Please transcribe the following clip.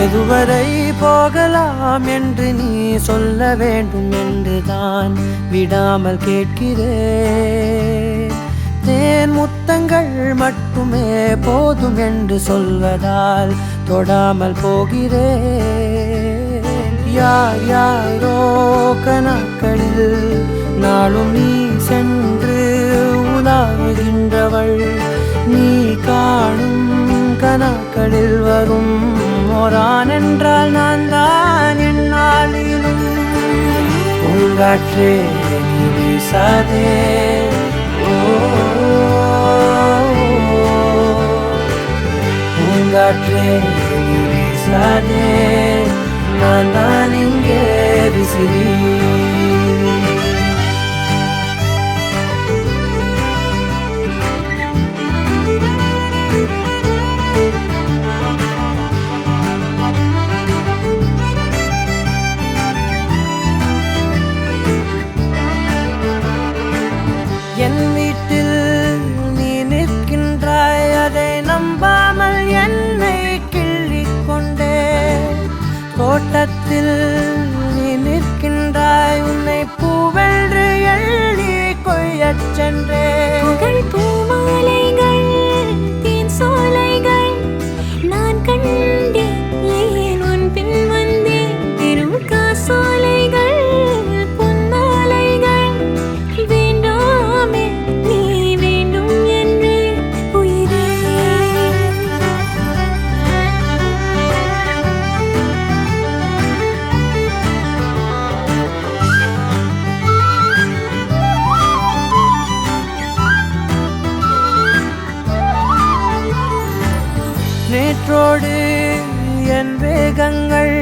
எதுவரை போகலாம் என்று நீ சொல்ல வேண்டும் என்றுதான் விடாமல் கேட்கிறேன். தேன் முத்தங்கள் மட்டுமே போதும் என்று சொல்வதால் தொடாமல் போகிறேன். யார் யாரோ கணக்களில் நாளும் நீ சென்று உலாவுகின்றவள். நீ காணும் கணக்களில் வரும் ஓரான் என்றால் நான் தான் என்னாலும். பூங்காற்றே நீ வீசாதே, பூங்காற்றே நீ வீசாதே, நான் தான் இங்கே விசிறி. என் வீட்டில் நீ நிற்கின்றாய், அதை நம்பாமல் என்னை கிள்ளிக் கொண்டே. தோட்டத்தில் நீ நிற்கின்றாய், உன்னை பூவென்று எள்ளி கொய்யச் சென்றே. பூமாலைகள் தேன் சோலைகள் நான் கண்டேன், ஏன் உன் பின் வந்தேன். பெரும் காசோலைகள் பொன்மாலைகள் வேண்டாமே நீ வேண்டும் என்று உயிரே. நேற்றோடு என் வேகங்கள்